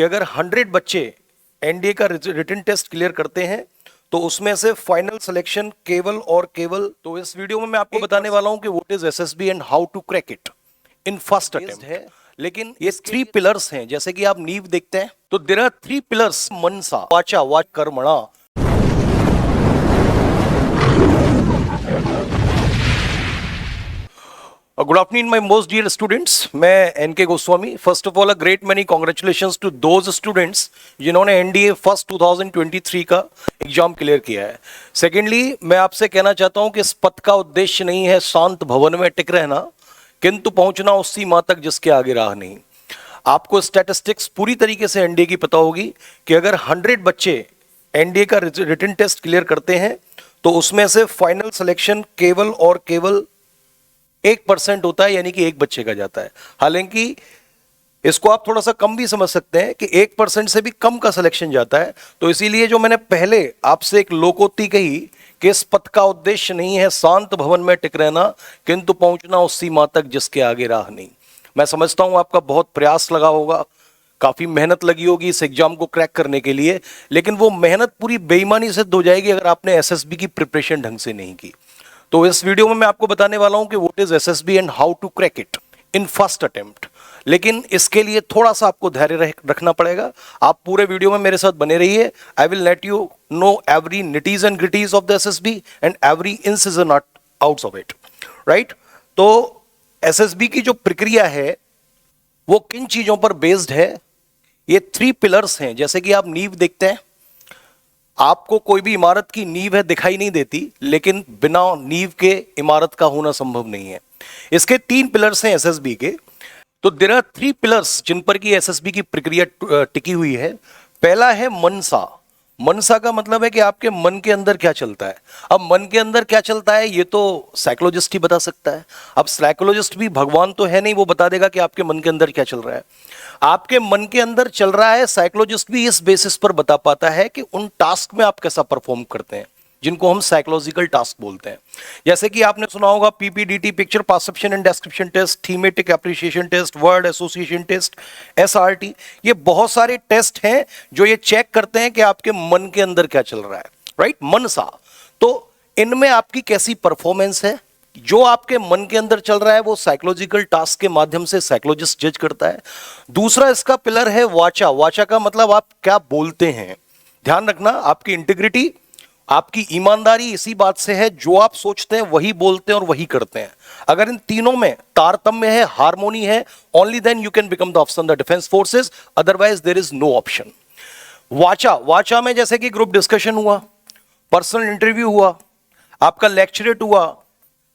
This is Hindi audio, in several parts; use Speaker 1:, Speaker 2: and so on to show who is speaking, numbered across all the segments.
Speaker 1: कि अगर 100 बच्चे एनडीए का रिटन टेस्ट क्लियर करते हैं तो उसमें से फाइनल सिलेक्शन केवल और केवल, तो इस वीडियो में मैं आपको बताने वाला हूं कि what is SSB and how to crack it in first attempt है। लेकिन ये 3 पिलर्स हैं, जैसे कि आप नींव देखते हैं तो देयर आर 3 पिलर्स, मनसा वाचा वाच कर्मणा। Good afternoon my most dear students, मैं NK Goswami. First of all a great many congratulations to those students जिन्होंने एनडीए फर्स्ट 2023 का एग्जाम क्लियर किया है। सेकेंडली, मैं आपसे कहना चाहता हूं कि इस पथ का उद्देश्य नहीं है शांत भवन में टिक रहना, किंतु पहुंचना उस सीमा तक जिसके आगे राह नहीं। आपको स्टैटिस्टिक्स पूरी तरीके से एनडीए की पता होगी कि अगर 100 बच्चे एनडीए का रिटन टेस्ट क्लियर करते हैं तो उसमें से फाइनल सिलेक्शन केवल और केवल 1% होता है, यानी कि एक बच्चे का जाता है। हालांकि इसको आप थोड़ा सा कम भी समझ सकते हैं कि 1% से भी कम का सिलेक्शन जाता है। तो इसीलिए जो मैंने पहले आपसे एक लोकोक्ति कही कि इस पथ का उद्देश्य नहीं है शांत भवन में टिक रहना, किंतु पहुंचना उस सीमा तक जिसके आगे राह नहीं। मैं समझता हूं आपका बहुत प्रयास लगा होगा, काफी मेहनत लगी होगी इस एग्जाम को क्रैक करने के लिए, लेकिन वो मेहनत पूरी बेईमानी सिद्ध हो जाएगी अगर आपने एसएसबी की प्रिपरेशन ढंग से नहीं की। तो इस वीडियो में मैं आपको बताने वाला हूं कि what is SSB and how to crack it in first attempt. लेकिन इसके लिए थोड़ा सा आपको धैर्य रखना पड़ेगा। आप पूरे वीडियो में मेरे साथ बने रहिए। I will let you know every nitties and gritties of the SSB and every ins and outs of it, right. तो एसएसबी की जो प्रक्रिया है वो किन चीजों पर बेस्ड है? ये 3 पिलर्स हैं। जैसे कि आप नींव देखते हैं, आपको कोई भी इमारत की नींव है दिखाई नहीं देती, लेकिन बिना नींव के इमारत का होना संभव नहीं है। इसके 3 पिलर्स हैं एसएसबी के। तो देयर आर 3 पिलर्स जिन पर की एसएसबी की प्रक्रिया टिकी हुई है। पहला है मनसा। मनसा का मतलब है कि आपके मन के अंदर क्या चलता है। अब मन के अंदर क्या चलता है ये तो साइकोलॉजिस्ट ही बता सकता है। अब साइकोलॉजिस्ट भी भगवान तो है नहीं, वो बता देगा कि आपके मन के अंदर क्या चल रहा है। आपके मन के अंदर चल रहा है, साइकोलॉजिस्ट भी इस बेसिस पर बता पाता है कि उन टास्क में आप कैसा परफॉर्म करते हैं, जिनको हम साइकोलॉजिकल टास्क बोलते हैं। जैसे कि आपने सुना होगा PPDT, picture perception and description test, thematic appreciation test, word association test, SRT. ये बहुत सारे टेस्ट हैं जो ये चेक करते हैं कि आपके मन के अंदर क्या चल रहा है, राइट। मनसा, तो इनमें आपकी कैसी परफॉर्मेंस है, जो आपके मन के अंदर चल रहा है वो साइकोलॉजिकल टास्क के माध्यम से साइकोलॉजिस्ट जज करता है। दूसरा इसका पिलर है वाचा। वाचा का मतलब आप क्या बोलते हैं। ध्यान रखना, आपकी इंटीग्रिटी, आपकी ईमानदारी इसी बात से है, जो आप सोचते हैं वही बोलते हैं और वही करते हैं। अगर इन तीनों में तारतम्य है, हार्मोनी है, only then you can become the option the defence forces, otherwise there is no option. वाचा, वाचा में जैसे कि ग्रुप डिस्कशन हुआ, पर्सनल इंटरव्यू हुआ, आपका लेक्चरेट हुआ,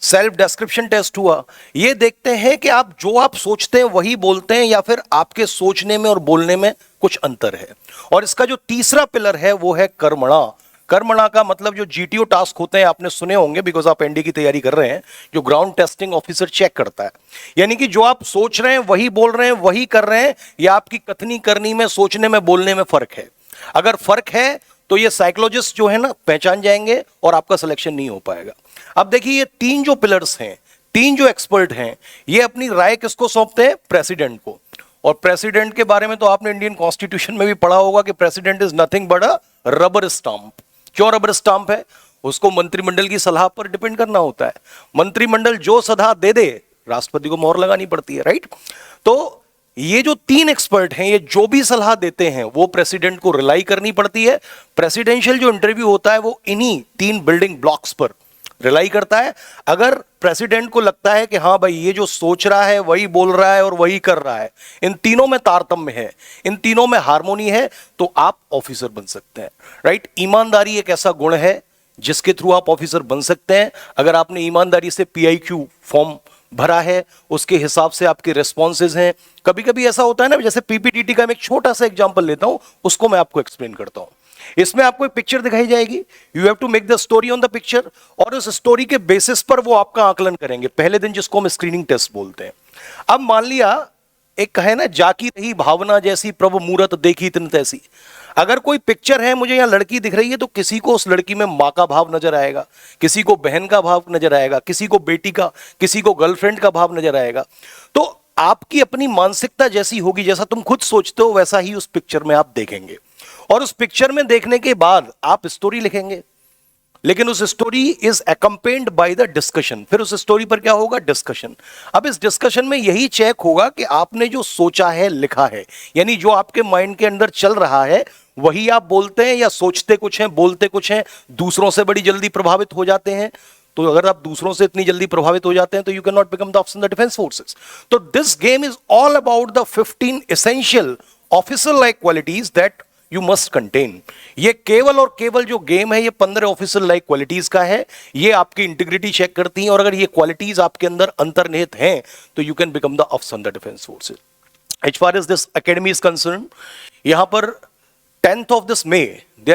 Speaker 1: सेल्फ डिस्क्रिप्शन टेस्ट हुआ। ये देखते हैं कि आप जो आप सोचते हैं वही बोलते हैं या फिर आपके सोचने में और बोलने में कुछ अंतर है। और इसका जो तीसरा पिलर है वो है कर्मणा। कर्मणा का मतलब जो जीटीओ टास्क होते हैं आपने सुने होंगे, बिकॉज आप एनडी की तैयारी कर रहे हैं, जो ग्राउंड टेस्टिंग ऑफिसर चेक करता है। यानी कि जो आप सोच रहे हैं वही बोल रहे हैं, वही कर रहे हैं, या आपकी कथनी करनी में, सोचने में, बोलने में फर्क है। अगर फर्क है तो ये साइकोलॉजिस्ट जो है ना पहचान जाएंगे और आपका सिलेक्शन नहीं हो पाएगा। अब देखिए, ये 3 जो पिलर्स हैं, 3 जो एक्सपर्ट हैं, ये अपनी राय किसको सौंपते हैं? प्रेसिडेंट को। और प्रेसिडेंट के बारे में तो आपने इंडियन कॉन्स्टिट्यूशन में भी पढ़ा होगा कि president is nothing but a rubber stamp. क्यों रबर स्टाम्प है? उसको मंत्रिमंडल की सलाह पर डिपेंड करना होता है। मंत्रिमंडल जो सलाह दे दे, राष्ट्रपति को मोहर लगानी पड़ती है, राइट। तो ये जो 3 एक्सपर्ट हैं, ये जो भी सलाह देते हैं वो प्रेसिडेंट को रिलाई करनी पड़ती है। प्रेसिडेंशियल जो इंटरव्यू होता है वो इन्हीं 3 बिल्डिंग ब्लॉक्स पर रिलाई करता है। अगर प्रेसिडेंट को लगता है कि हाँ भाई ये जो सोच रहा है वही बोल रहा है और वही कर रहा है, इन तीनों में तारतम्य है, इन तीनों में हार्मोनी है, तो आप ऑफिसर बन सकते हैं, राइट। ईमानदारी एक ऐसा गुण है जिसके थ्रू आप ऑफिसर बन सकते हैं। अगर आपने ईमानदारी से पीआईक्यू फॉर्म भरा है, उसके हिसाब से आपके रेस्पॉन्सेज हैं। कभी कभी ऐसा होता है ना, जैसे पीपीटीटी का मैं एक छोटा सा एग्जांपल लेता हूं, उसको मैं आपको एक्सप्लेन करता हूं। इसमें आपको एक पिक्चर दिखाई जाएगी, you have to make the story on the picture, और उस स्टोरी के बेसिस पर वो आपका आकलन करेंगे पहले दिन, जिसको हम स्क्रीनिंग टेस्ट बोलते हैं। अब मान लिया एक है ना, जाकी रही भावना जैसी प्रभु मूरत देखी तिन तैसी। अगर कोई पिक्चर है, मुझे यहां लड़की दिख रही है, तो किसी को उस लड़की में मां का भाव नजर आएगा, किसी को बहन का भाव नजर आएगा, किसी को बेटी का, किसी को गर्लफ्रेंड का भाव नजर आएगा। तो आपकी अपनी मानसिकता जैसी होगी, जैसा तुम खुद सोचते हो वैसा ही उस पिक्चर में आप देखेंगे, और उस पिक्चर में देखने के बाद आप स्टोरी लिखेंगे, लेकिन उस story is accompanied by the discussion. फिर उस स्टोरी पर क्या होगा? डिस्कशन। अब इस डिस्कशन में यही चेक होगा कि आपने जो सोचा है, लिखा है, यानी जो आपके माइंड के अंदर चल रहा है वही आप बोलते हैं, या सोचते कुछ हैं, बोलते कुछ हैं, दूसरों से बड़ी जल्दी प्रभावित हो जाते हैं। तो अगर आप दूसरों से इतनी जल्दी प्रभावित हो जाते हैं तो you can not become the officer in the defence forces. तो this game is all about the 15 essential officer like qualities that you must contain. ये केवल और केवल जो गेम है ये 15 ऑफिसर लाइक क्वालिटीज का है। ये आपकी इंटीग्रिटी चेक करती हैं, और अगर ये क्वालिटीज आपके अंदर अंतर्निहित हैं तो you can become the officer in the defence forces. As far as this academy is concern, यहां पर 10th of this May they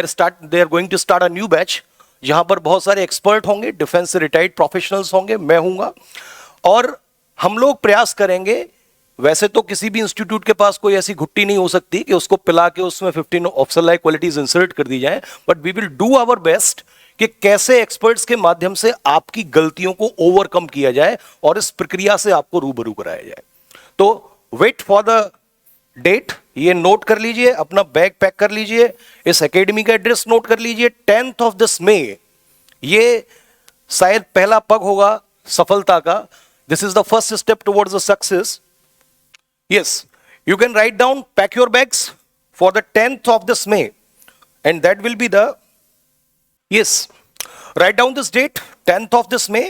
Speaker 1: are going to start a new batch, जहां पर बहुत सारे एक्सपर्ट होंगे, डिफेंस से रिटायर्ड प्रोफेशनल्स होंगे, मैं हूंगा, और हम लोग प्रयास करेंगे। वैसे तो किसी भी इंस्टीट्यूट के पास कोई ऐसी घुट्टी नहीं हो सकती कि उसको पिला के उसमें 15 ऑफिसर लाइक क्वालिटीज इंसर्ट कर दी जाए, but we will do our best कि कैसे एक्सपर्ट्स के माध्यम से आपकी गलतियों को ओवरकम किया जाए और इस प्रक्रिया से आपको रूबरू कराया जाए। तो वेट फॉर द डेट, ये नोट कर लीजिए, अपना बैग पैक कर लीजिए, इस एकेडमी का एड्रेस नोट कर लीजिए। 10th ऑफ दिस मे, ये शायद पहला पग होगा सफलता का। This is the first step towards the success. Yes, you can write down, pack your bags for the 10th of this May, and that will be the, yes, write down this date, 10th of this May.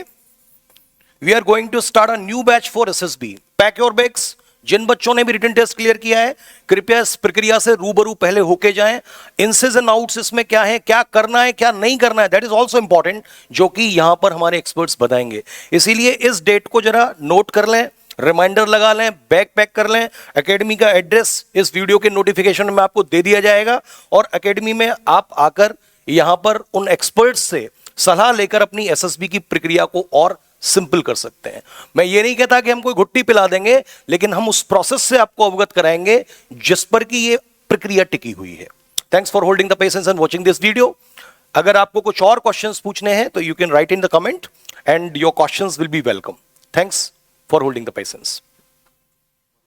Speaker 1: We are going to start a new batch for SSB. Pack your bags. जिन बच्चों ने भी रिटन टेस्ट क्लियर किया है, कृपया इस प्रक्रिया से रूबरू पहले होके जाएं। इनसेज एंड आउट्स इसमें क्या है, क्या करना है, क्या नहीं करना है, दैट इज ऑल्सो इंपॉर्टेंट, जो कि यहां पर हमारे एक्सपर्ट्स बताएंगे। इसीलिए इस डेट को जरा नोट कर लें, रिमाइंडर लगा लें, बैग पैक कर लें। एकेडमी का एड्रेस इस वीडियो के नोटिफिकेशन में आपको दे दिया जाएगा, और एकेडमी में आप आकर यहां पर उन एक्सपर्ट्स से सलाह लेकर अपनी एसएसबी की प्रक्रिया को और सिंपल कर सकते हैं। मैं ये नहीं कहता कि हम कोई घुट्टी पिला देंगे, लेकिन हम उस प्रोसेस से आपको अवगत कराएंगे जिस पर कि ये प्रक्रिया टिकी हुई है। Thanks for holding the patience and watching this video. अगर आपको कुछ और क्वेश्चंस पूछने हैं तो you can write in the comment and your questions will be welcome. Thanks for holding the patience.